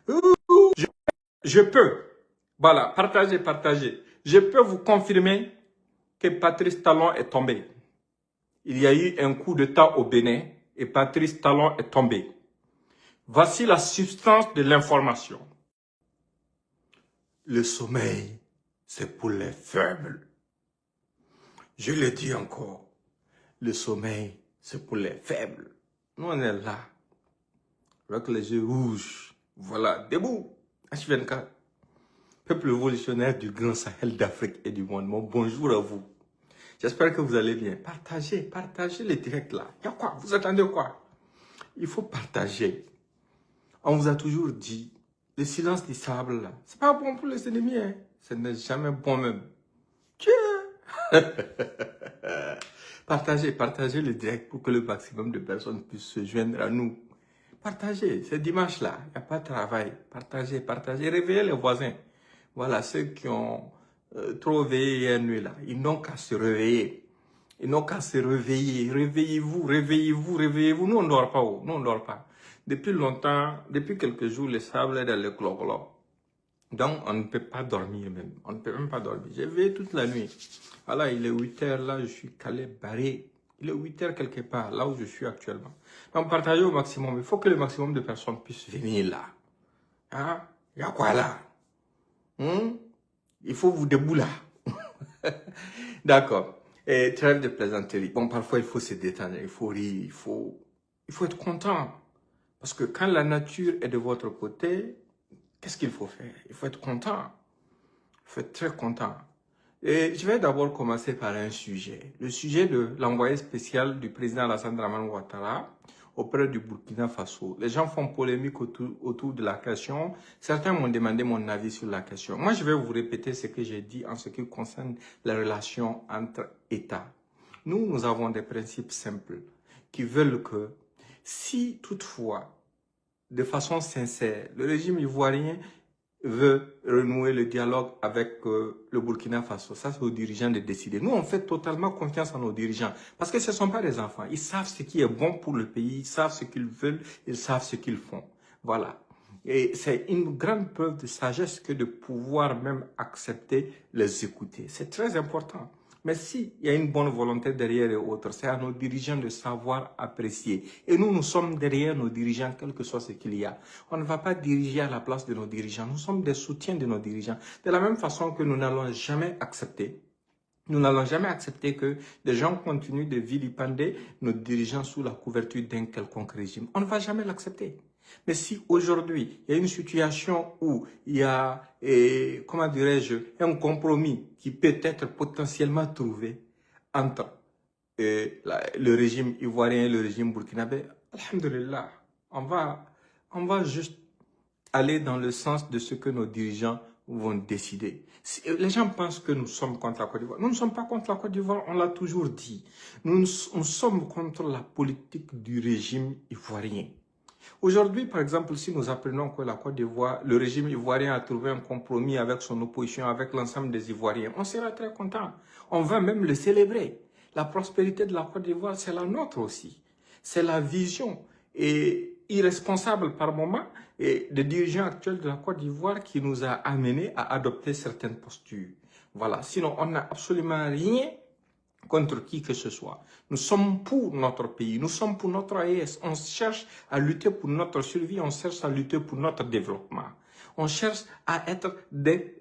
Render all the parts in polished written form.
Je, je peux, voilà, partagez. Je peux vous confirmer que Patrice Talon est tombé. Il y a eu un coup d'État au Bénin et Patrice Talon est tombé. Voici la substance de l'information. Le sommeil, c'est pour les faibles. Je le dis encore, le sommeil, c'est pour les faibles. Nous, on est là, avec les yeux rouges. Voilà, debout, H24. Peuple révolutionnaire du Grand Sahel d'Afrique et du monde. Bon, bonjour à vous. J'espère que vous allez bien. Partagez les directs là. Il y a quoi? Vous attendez quoi? Il faut partager. On vous a toujours dit, le silence du sable là, c'est pas bon pour les ennemis. Hein. Ce n'est jamais bon même. Tiens. Partagez le direct pour que le maximum de personnes puissent se joindre à nous. Partagez, c'est dimanche là, il n'y a pas de travail. Partagez, réveillez les voisins. Voilà, ceux qui ont trop veillé hier nuit là, ils n'ont qu'à se réveiller. Ils n'ont qu'à se réveiller. Réveillez-vous. Nous, on ne dort pas. Nous, on ne dort pas. Depuis longtemps, depuis quelques jours, le sable est dans le clocolo. Donc, on ne peut pas dormir même. On ne peut même pas dormir. J'ai veillé toute la nuit. Voilà, il est 8 heures là, je suis calé, barré. Il est 8 heures quelque part, là où je suis actuellement. Donc, partagez au maximum. Il faut que le maximum de personnes puissent venir là. Hein? Il y a quoi là? Il faut vous debout là. D'accord. Et trêve de plaisanterie. Bon, parfois, il faut se détendre, il faut rire, il faut être content. Parce que quand la nature est de votre côté, qu'est-ce qu'il faut faire? Il faut être content. Il faut être très content. Et je vais d'abord commencer par un sujet. Le sujet de l'envoyé spécial du président Alassane Dramane Ouattara auprès du Burkina Faso. Les gens font polémique autour de la question. Certains m'ont demandé mon avis sur la question. Moi, je vais vous répéter ce que j'ai dit en ce qui concerne les relations entre États. Nous avons des principes simples qui veulent que si toutefois, de façon sincère, le régime ivoirien veut renouer le dialogue avec le Burkina Faso. Ça, c'est aux dirigeants de décider. Nous, on fait totalement confiance à nos dirigeants parce que ce ne sont pas des enfants. Ils savent ce qui est bon pour le pays, ils savent ce qu'ils veulent, ils savent ce qu'ils font. Voilà. Et c'est une grande preuve de sagesse que de pouvoir même accepter les écouter. C'est très important. Mais s'il y a une bonne volonté derrière et autres, c'est à nos dirigeants de savoir apprécier. Et nous sommes derrière nos dirigeants, quel que soit ce qu'il y a. On ne va pas diriger à la place de nos dirigeants. Nous sommes des soutiens de nos dirigeants. De la même façon que nous n'allons jamais accepter. Nous n'allons jamais accepter que des gens continuent de vilipender nos dirigeants sous la couverture d'un quelconque régime. On ne va jamais l'accepter. Mais si aujourd'hui, il y a une situation où il y a, comment dirais-je, un compromis qui peut être potentiellement trouvé entre le régime ivoirien et le régime burkinabé, alhamdulillah, on va juste aller dans le sens de ce que nos dirigeants vont décider. Les gens pensent que nous sommes contre la Côte d'Ivoire. Nous ne sommes pas contre la Côte d'Ivoire, on l'a toujours dit. Nous sommes contre la politique du régime ivoirien. Aujourd'hui, par exemple, si nous apprenons que la Côte d'Ivoire, le régime ivoirien a trouvé un compromis avec son opposition, avec l'ensemble des Ivoiriens, on sera très content. On va même le célébrer. La prospérité de la Côte d'Ivoire, c'est la nôtre aussi. C'est la vision et irresponsable par moment et des dirigeants actuels de la Côte d'Ivoire qui nous a amenés à adopter certaines postures. Voilà. Sinon, on n'a absolument rien contre qui que ce soit. Nous sommes pour notre pays, nous sommes pour notre AES. On cherche à lutter pour notre survie, on cherche à lutter pour notre développement. On cherche à être des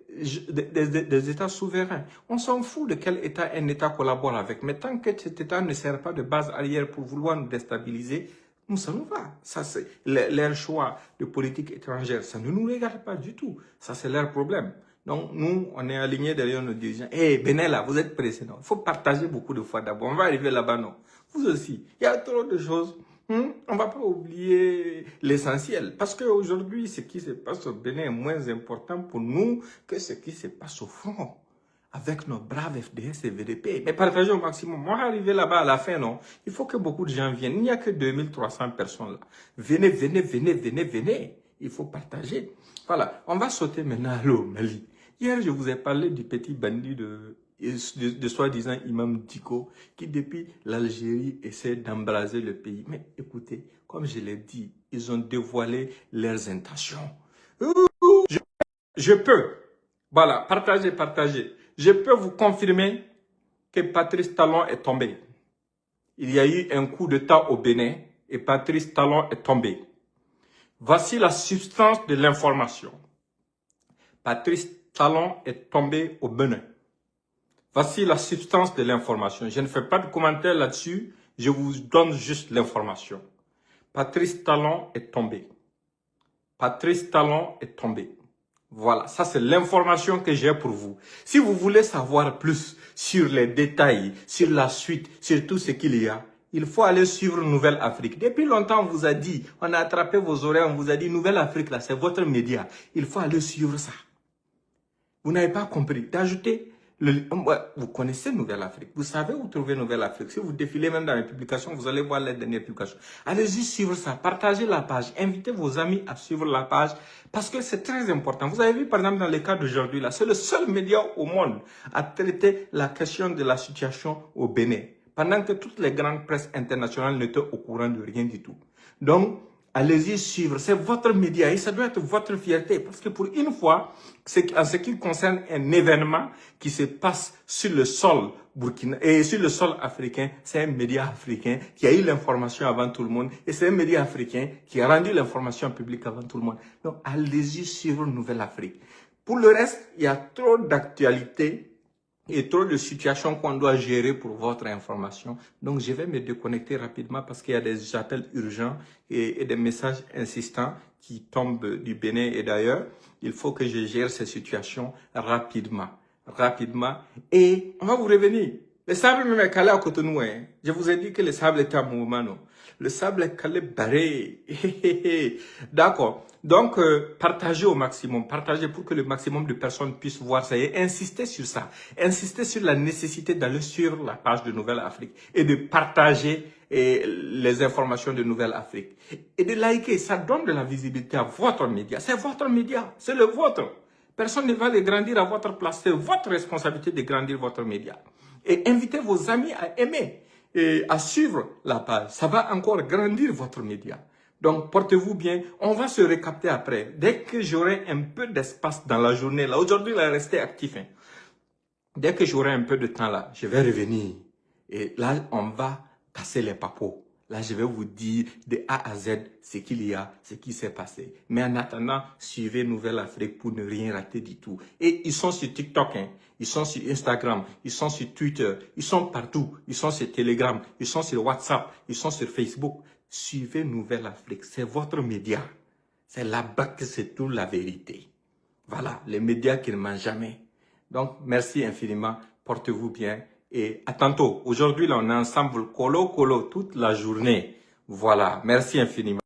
États souverains. On s'en fout de quel État un État collabore avec. Mais tant que cet État ne sert pas de base arrière pour vouloir nous déstabiliser, nous, ça nous va. Ça, c'est leur choix de politique étrangère. Ça ne nous regarde pas du tout. Ça, c'est leur problème. Donc, nous, on est alignés derrière nos dirigeants. Eh, Bénin, là, vous êtes pressés, non? Il faut partager beaucoup de fois d'abord. On va arriver là-bas, non? Vous aussi. Il y a trop de choses. On ne va pas oublier l'essentiel. Parce qu'aujourd'hui, ce qui se passe au Bénin est moins important pour nous que ce qui se passe au front. Avec nos braves FDS et VDP. Mais partagez au maximum. Moi, arriver là-bas à la fin, non? Il faut que beaucoup de gens viennent. Il n'y a que 2300 personnes là. Venez. Il faut partager. Voilà. On va sauter maintenant au Mali. Hier, je vous ai parlé du petit bandit de soi-disant Imam Dicko qui, depuis l'Algérie, essaie d'embraser le pays. Mais écoutez, comme je l'ai dit, ils ont dévoilé leurs intentions. Je peux, voilà, partagez. Je peux vous confirmer que Patrice Talon est tombé. Il y a eu un coup d'État au Bénin et Patrice Talon est tombé. Voici la substance de l'information. Patrice Talon est tombé au Bénin. Voici la substance de l'information. Je ne fais pas de commentaires là-dessus, je vous donne juste l'information. Patrice Talon est tombé. Patrice Talon est tombé. Voilà, ça c'est l'information que j'ai pour vous. Si vous voulez savoir plus sur les détails, sur la suite, sur tout ce qu'il y a, il faut aller suivre Nouvelle Afrique. Depuis longtemps, on vous a dit, on a attrapé vos oreilles, on vous a dit Nouvelle Afrique, là, c'est votre média. Il faut aller suivre ça. Vous n'avez pas compris. D'ajouter, vous connaissez Nouvelle Afrique. Vous savez où trouver Nouvelle Afrique. Si vous défilez même dans les publications, vous allez voir les dernières publications. Allez-y suivre ça. Partagez la page. Invitez vos amis à suivre la page parce que c'est très important. Vous avez vu, par exemple, dans le cas d'aujourd'hui, là, c'est le seul média au monde à traiter la question de la situation au Bénin. Pendant que toutes les grandes presses internationales n'étaient au courant de rien du tout. Donc, allez-y suivre, c'est votre média et ça doit être votre fierté parce que pour une fois, en ce qui concerne un événement qui se passe sur le sol burkina et sur le sol africain, c'est un média africain qui a eu l'information avant tout le monde et c'est un média africain qui a rendu l'information publique avant tout le monde. Donc allez-y suivre Nouvelle Afrique. Pour le reste, il y a trop d'actualités et trop de situations qu'on doit gérer pour votre information. Donc, je vais me déconnecter rapidement parce qu'il y a des appels urgents et des messages insistants qui tombent du Bénin et d'ailleurs. Il faut que je gère ces situations rapidement. Et on va vous revenir. Le sable même est calé à Cotonou. Hein. Je vous ai dit que le sable était en mouvement. Non? Le sable est calé barré. D'accord. Donc, partagez au maximum. Partagez pour que le maximum de personnes puissent voir ça et insister sur ça. Insister sur la nécessité d'aller sur la page de Nouvelle Afrique et de partager les informations de Nouvelle Afrique. Et de liker. Ça donne de la visibilité à votre média. C'est votre média. C'est le vôtre. Personne ne va les grandir à votre place. C'est votre responsabilité de grandir votre média. Et invitez vos amis à aimer et à suivre la page. Ça va encore grandir votre média. Donc, portez-vous bien. On va se récapter après. Dès que j'aurai un peu d'espace dans la journée, là, aujourd'hui, là, restez actif. Hein. Dès que j'aurai un peu de temps là, je vais revenir. Et là, on va casser les papeaux. Là, je vais vous dire de A à Z ce qu'il y a, ce qui s'est passé. Mais en attendant, suivez Nouvelle Afrique pour ne rien rater du tout. Et ils sont sur TikTok, hein. Ils sont sur Instagram, ils sont sur Twitter, ils sont partout. Ils sont sur Telegram, ils sont sur WhatsApp, ils sont sur Facebook. Suivez Nouvelle Afrique, c'est votre média. C'est là-bas que c'est toute la vérité. Voilà, les médias qui ne mentent jamais. Donc, merci infiniment, portez-vous bien. Et à tantôt. Aujourd'hui, là, on est ensemble, colo, toute la journée. Voilà. Merci infiniment.